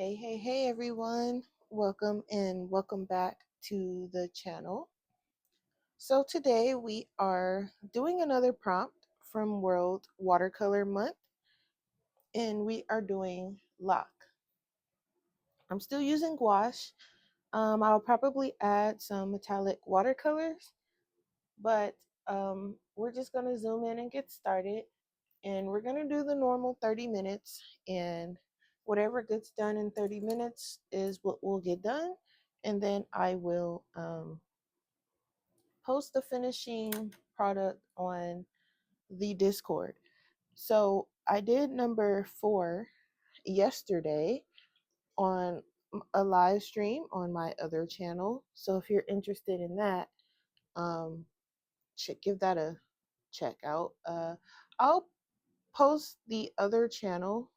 Hey everyone. Welcome and welcome back to the channel. So today we are doing another prompt from World Watercolor Month and we are doing lock. I'm still using gouache. I'll probably add some metallic watercolors, but we're just going to zoom in and get started. And we're going to do the normal 30 minutes, and whatever gets done in 30 minutes is what will get done. And then I will post the finishing product on the Discord. So I did number 4 yesterday on a live stream on my other channel. So if you're interested in that, um, give that a check out. I'll post the other channel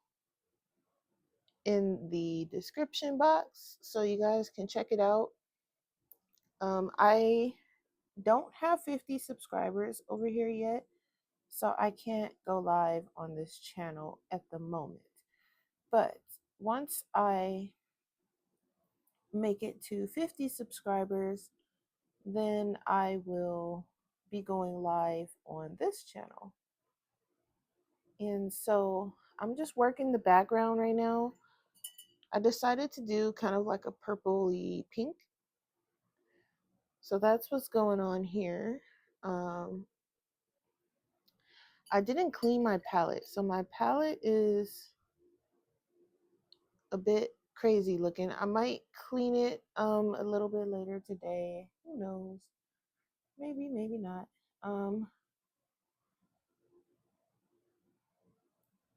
in the description box so you guys can check it out. I don't have 50 subscribers over here yet, so I can't go live on this channel at the moment. But once I make it to 50 subscribers, then I will be going live on this channel. And so I'm just working the background right now. I decided to do kind of like a purpley pink. So that's what's going on here. I didn't clean my palette. So my palette is a bit crazy looking. I might clean it a little bit later today. Who knows? Maybe, maybe not.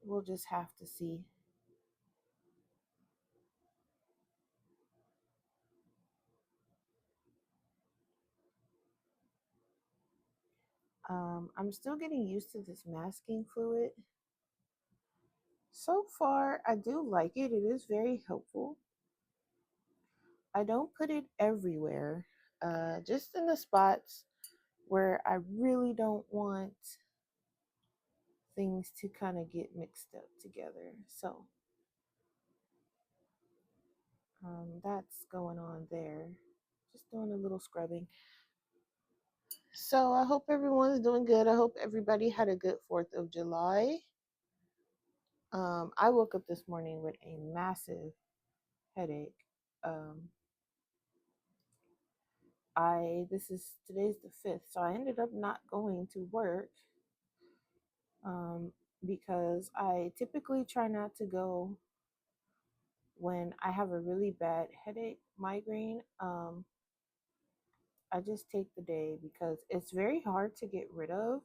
We'll just have to see. I'm still getting used to this masking fluid. So far, I do like it. It is very helpful. I don't put it everywhere, just in the spots where I really don't want things to kind of get mixed up together. So that's going on there. Just doing a little scrubbing. So I hope everyone's doing good. I hope everybody had a good 4th of July. I woke up this morning with a massive headache. Today's the 5th, so I ended up not going to work because I typically try not to go when I have a really bad headache, migraine. I just take the day because it's very hard to get rid of.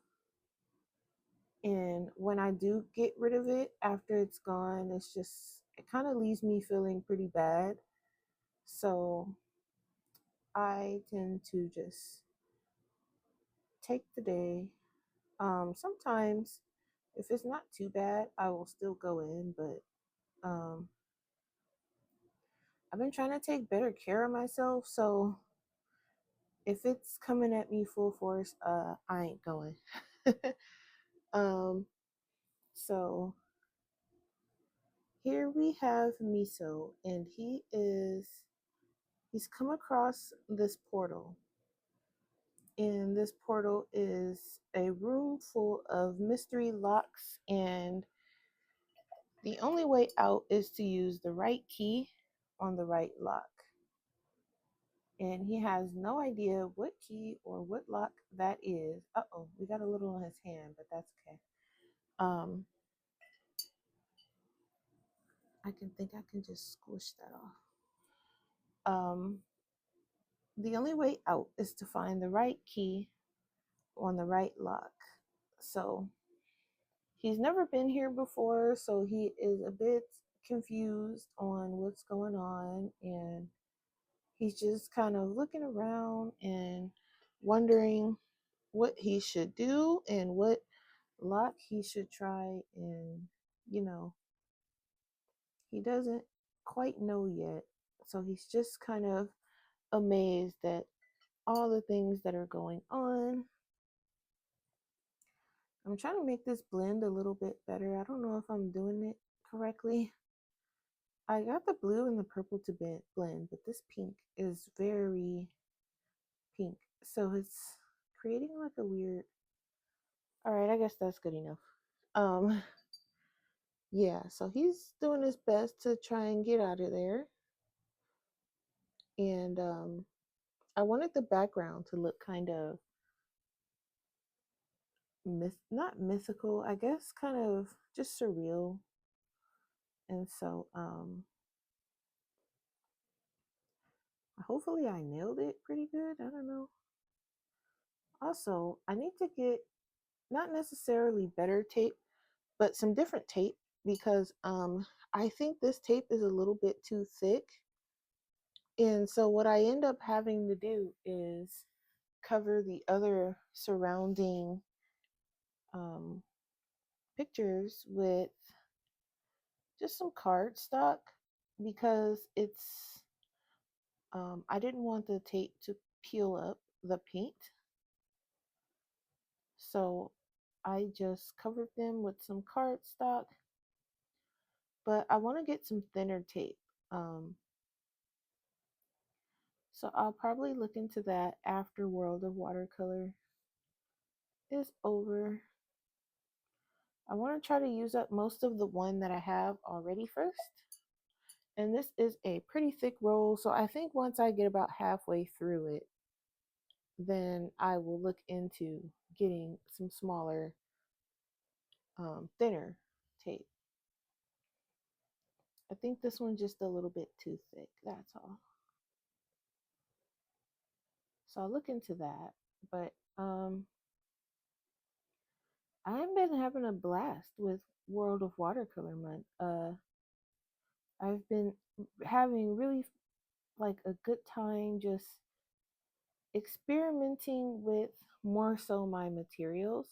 And when I do get rid of it, after it's gone, it kind of leaves me feeling pretty bad. So I tend to just take the day. Sometimes, if it's not too bad, I will still go in, but I've been trying to take better care of myself. So if it's coming at me full force, I ain't going. um, so here we have Miso, and he's come across this portal. And this portal is a room full of mystery locks, and the only way out is to use the right key on the right lock. And he has no idea what key or what lock that is. Uh-oh, we got a little on his hand, but that's okay. I can just squish that off. The only way out is to find the right key on the right lock. So he's never been here before, so he is a bit confused on what's going on, and he's just kind of looking around and wondering what he should do and what lock he should try. And he doesn't quite know yet, so he's just kind of amazed at all the things that are going on. I'm trying to make this blend a little bit better. I don't know if I'm doing it correctly. I got the blue and the purple to blend, but this pink is very pink. So it's creating like a weird. All right, I guess that's good enough. Um, yeah, so he's doing his best to try and get out of there. And I wanted the background to look kind of not mythical, I guess, kind of just surreal. And so hopefully I nailed it pretty good. I don't know. Also, I need to get not necessarily better tape, but some different tape because I think this tape is a little bit too thick. And so what I end up having to do is cover the other surrounding um, pictures with just some cardstock because I didn't want the tape to peel up the paint. So I just covered them with some cardstock, but I want to get some thinner tape. Um, so I'll probably look into that after World of Watercolor is over. I want to try to use up most of the one that I have already first. And this is a pretty thick roll, so I think once I get about halfway through it, then I will look into getting some smaller, thinner tape. I think this one's just a little bit too thick, that's all. So I'll look into that. But I've been having a blast with World of Watercolor Month. I've been having really like a good time just experimenting with more so my materials.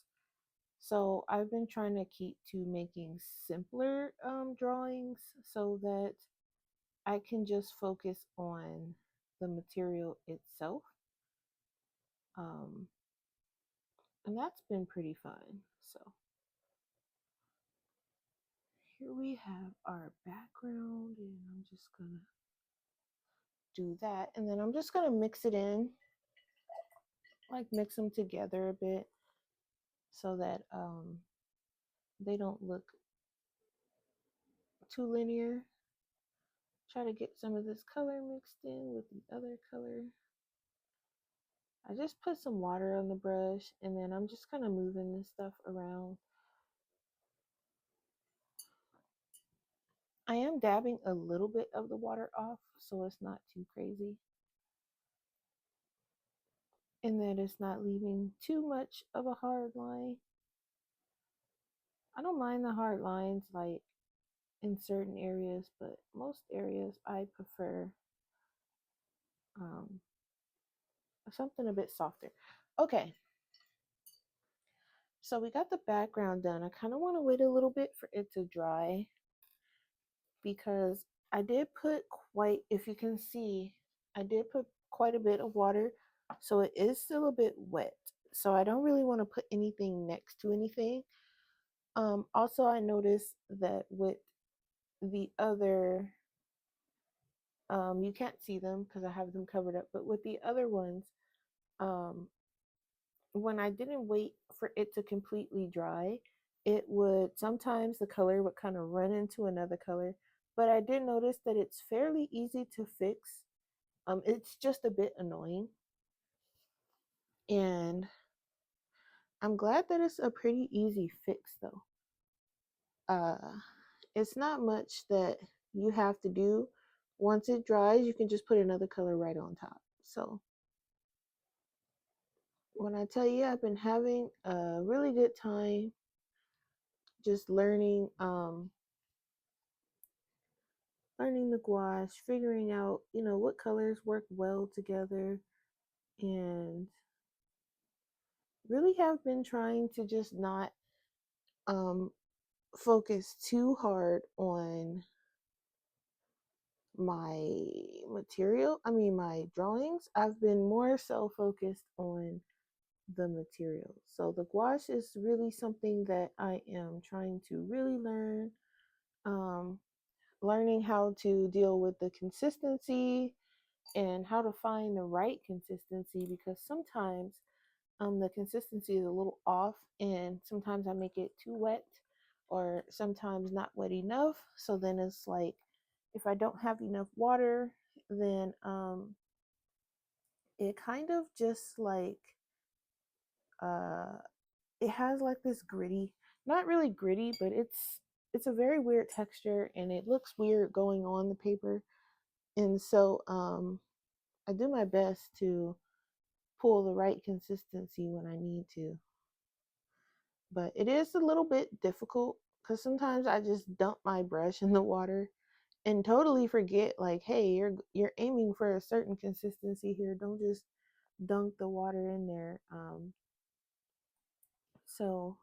So I've been trying to keep to making simpler drawings so that I can just focus on the material itself. Um, and that's been pretty fun. So here we have our background, and I'm just gonna do that. And then I'm just gonna mix it in, like mix them together a bit so that they don't look too linear. Try to get some of this color mixed in with the other color. I just put some water on the brush and then I'm just kind of moving this stuff around. I am dabbing a little bit of the water off so it's not too crazy. And that it's not leaving too much of a hard line. I don't mind the hard lines like in certain areas, but most areas I prefer um, something a bit softer. Okay, so we got the background done. I kind of want to wait a little bit for it to dry because I did put quite, if you can see, I did put quite a bit of water, so it is still a bit wet. So I don't really want to put anything next to anything. Also, I noticed that with the other, you can't see them because I have them covered up, but with the other ones, um, when I didn't wait for it to completely dry, it would sometimes the color would kind of run into another color. But I did notice that it's fairly easy to fix. It's just a bit annoying. And I'm glad that it's a pretty easy fix though. Uh, it's not much that you have to do. Once it dries, you can just put another color right on top. So when I tell you I've been having a really good time just learning the gouache, figuring out, what colors work well together, and really have been trying to just not um, focus too hard on my my drawings. I've been more so focused on the material. So the gouache is really something that I am trying to really learn. Um, learning how to deal with the consistency and how to find the right consistency, because sometimes the consistency is a little off, and sometimes I make it too wet or sometimes not wet enough. So then it's like if I don't have enough water, then it kind of just like uh it has like this gritty, not really gritty, but it's a very weird texture and it looks weird going on the paper. And so I do my best to pull the right consistency when I need to. But it is a little bit difficult because sometimes I just dump my brush in the water and totally forget, like, hey, you're aiming for a certain consistency here. Don't just dunk the water in there. So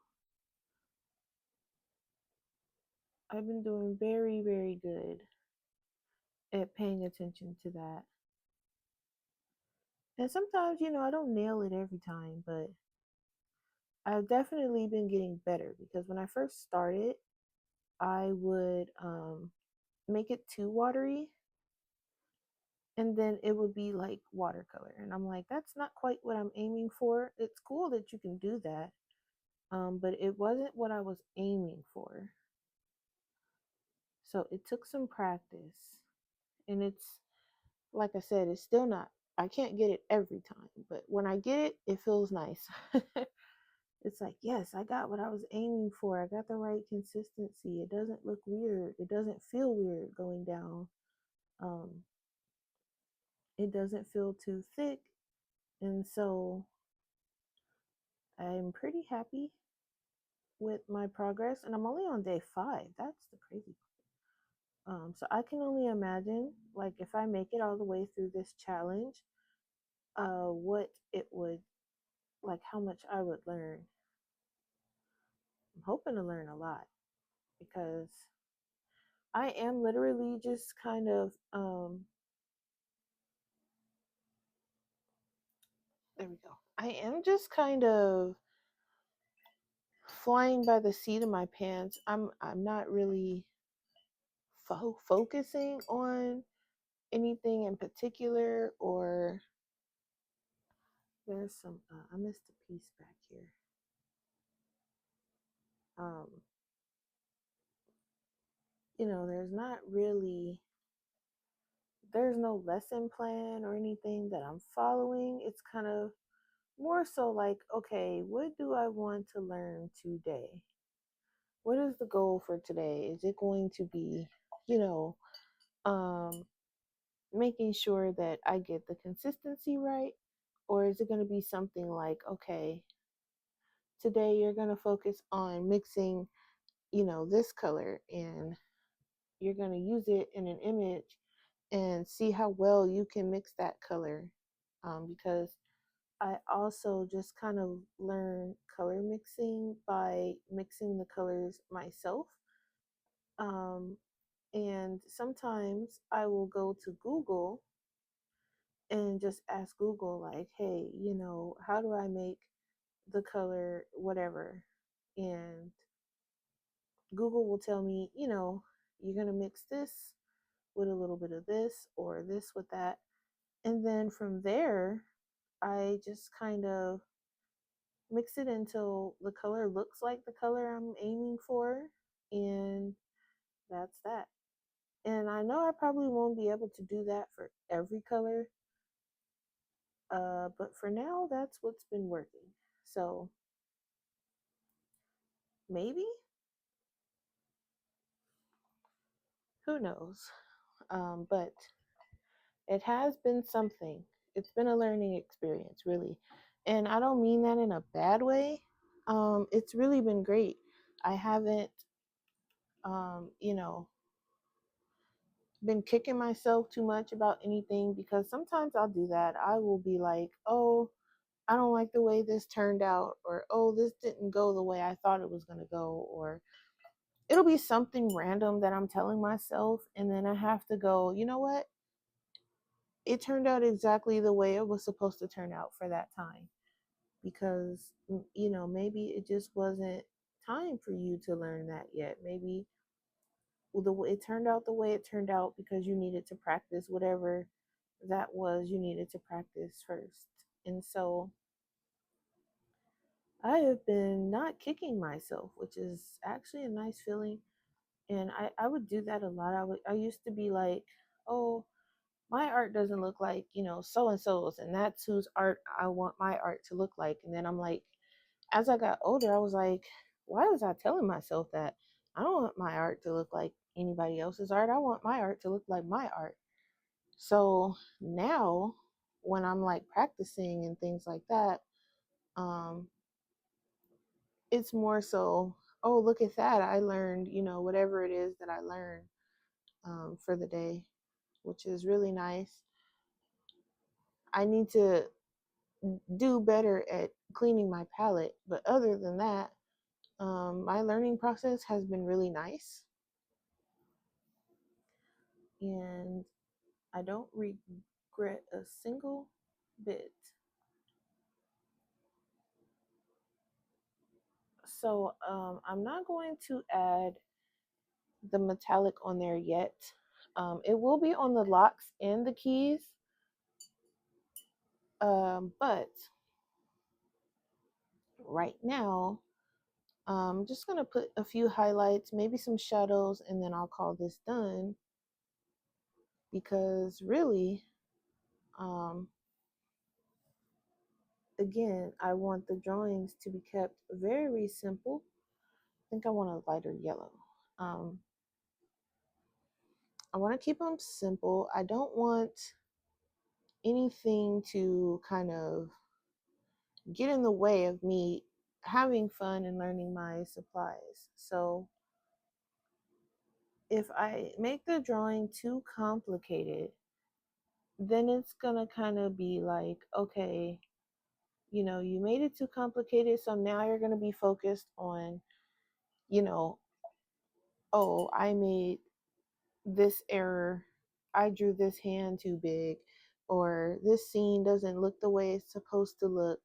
I've been doing very, very good at paying attention to that. And sometimes, I don't nail it every time, but I've definitely been getting better, because when I first started, I would make it too watery, and then it would be like watercolor. And I'm like, that's not quite what I'm aiming for. It's cool that you can do that, but it wasn't what I was aiming for. So it took some practice. And it's, like I said, it's still not, I can't get it every time, but when I get it, it feels nice. It's like, yes, I got what I was aiming for. I got the right consistency. It doesn't look weird. It doesn't feel weird going down. Um, it doesn't feel too thick. And so I'm pretty happy with my progress. And I'm only on day 5. That's the crazy part. So I can only imagine, like, if I make it all the way through this challenge, what it would, like, how much I would learn. I'm hoping to learn a lot, because I am literally just kind of there we go. I am just kind of flying by the seat of my pants. I'm not really focusing on anything in particular, or there's some I missed a piece back here. Um there's not really, there's no lesson plan or anything that I'm following. It's kind of more so like, okay, what do I want to learn today? What is the goal for today? Is it going to be, you know, um, making sure that I get the consistency right? Or is it going to be something like, okay, today you're going to focus on mixing, this color, and you're going to use it in an image and see how well you can mix that color. Because I also just kind of learn color mixing by mixing the colors myself. Um, and sometimes I will go to Google and just ask Google, like, hey, how do I make the color whatever? And Google will tell me, you're going to mix this with a little bit of this, or this with that. And then from there, I just kind of mix it until the color looks like the color I'm aiming for. And that's that. And I know I probably won't be able to do that for every color, but for now, that's what's been working. So maybe, who knows? But it has been something. It's been a learning experience, really. And I don't mean that in a bad way. It's really been great. I haven't, you know, been kicking myself too much about anything, because sometimes I'll do that. I will be like, oh, I don't like the way this turned out, or oh, this didn't go the way I thought it was going to go, or it'll be something random that I'm telling myself, and then I have to go, you know what? It turned out exactly the way it was supposed to turn out for that time, because maybe it just wasn't time for you to learn that yet. Maybe it turned out the way it turned out because you needed to practice whatever that was you needed to practice first. And so I have been not kicking myself, which is actually a nice feeling. And I would do that a lot. I used to be like, oh, my art doesn't look like, so and so's, and that's whose art I want my art to look like. And then I'm like, as I got older, I was like, why was I telling myself that? I don't want my art to look like anybody else's art. I want my art to look like my art. So now when I'm like practicing and things like that, um, it's more so, oh, look at that. I learned, whatever it is that I learned for the day, which is really nice. I need to do better at cleaning my palette, but other than that, my learning process has been really nice, and I don't regret a single bit. So I'm not going to add the metallic on there yet. It will be on the locks and the keys, but right now I'm just going to put a few highlights, maybe some shadows, and then I'll call this done, because really, um, again, I want the drawings to be kept very simple. I think I want a lighter yellow. Um, I want to keep them simple. I don't want anything to kind of get in the way of me having fun and learning my supplies. So if I make the drawing too complicated, then it's gonna kind of be like, okay, you made it too complicated, so now you're gonna be focused on, you know, oh, I made this error, I drew this hand too big, or this scene doesn't look the way it's supposed to look.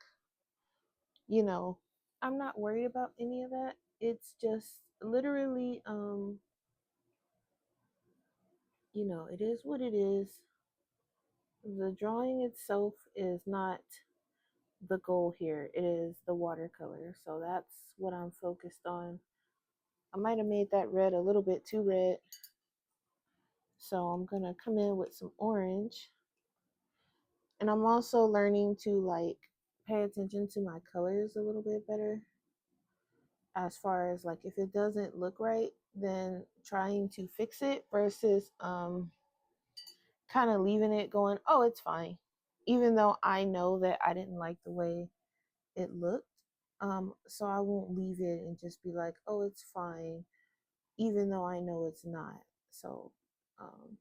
you know I'm not worried about any of that. It's just literally, it is what it is. The drawing itself is not the goal here. It is the watercolor, so that's what I'm focused on. I might have made that red a little bit too red, so I'm gonna come in with some orange. And I'm also learning to like pay attention to my colors a little bit better, as far as like if it doesn't look right, then trying to fix it versus kind of leaving it going, oh, it's fine, even though I know that I didn't like the way it looked. So I won't leave it and just be like, oh, it's fine, even though I know it's not. So um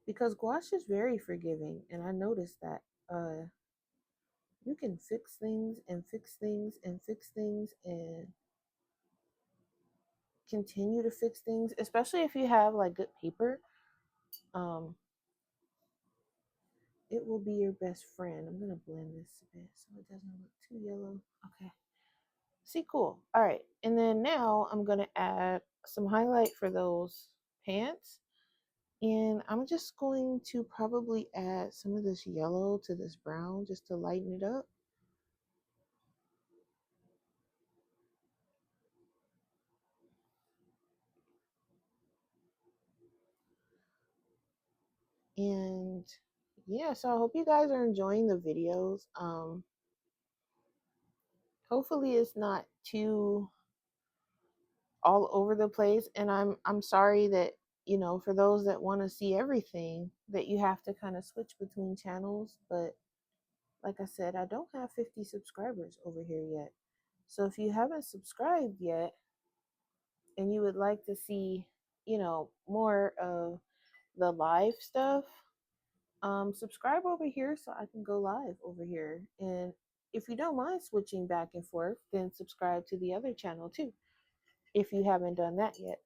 because gouache is very forgiving, and I noticed that you can fix things and fix things and fix things and continue to fix things, especially if you have like good paper. um it will be your best friend. I'm gonna blend this a bit so it doesn't look too yellow. Okay, see, cool. All right, and then now I'm gonna add some highlight for those pants, and I'm just going to probably add some of this yellow to this brown just to lighten it up. And yeah, so I hope you guys are enjoying the videos. Hopefully it's not too all over the place, and I'm sorry that, for those that want to see everything, that you have to kind of switch between channels. But like I said, I don't have 50 subscribers over here yet. So if you haven't subscribed yet and you would like to see, more of the live stuff, subscribe over here so I can go live over here. And if you don't mind switching back and forth, then subscribe to the other channel too, if you haven't done that yet.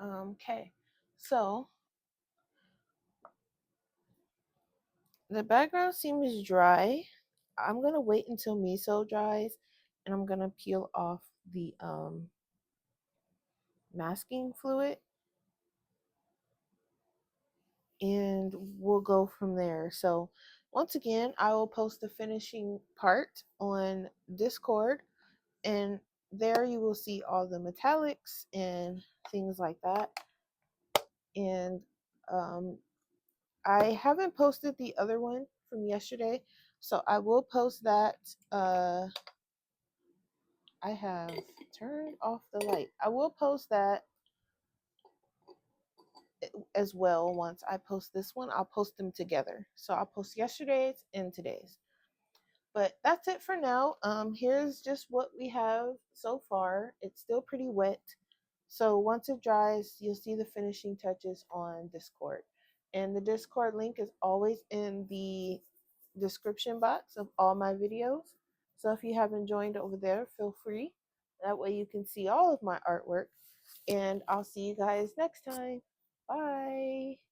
Okay, so the background seems dry. I'm gonna wait until miso dries, and I'm gonna peel off the masking fluid, and we'll go from there. So once again, I will post the finishing part on Discord, and there you will see all the metallics and things like that. And um, I haven't posted the other one from yesterday, so I will post that. I have turned off the light. I will post that as well. Once I post this one, I'll post them together. So I'll post yesterday's and today's. But that's it for now. Here's just what we have so far. It's still pretty wet. So once it dries, you'll see the finishing touches on Discord. And the Discord link is always in the description box of all my videos. So if you haven't joined over there, feel free. That way you can see all of my artwork. And I'll see you guys next time. Bye.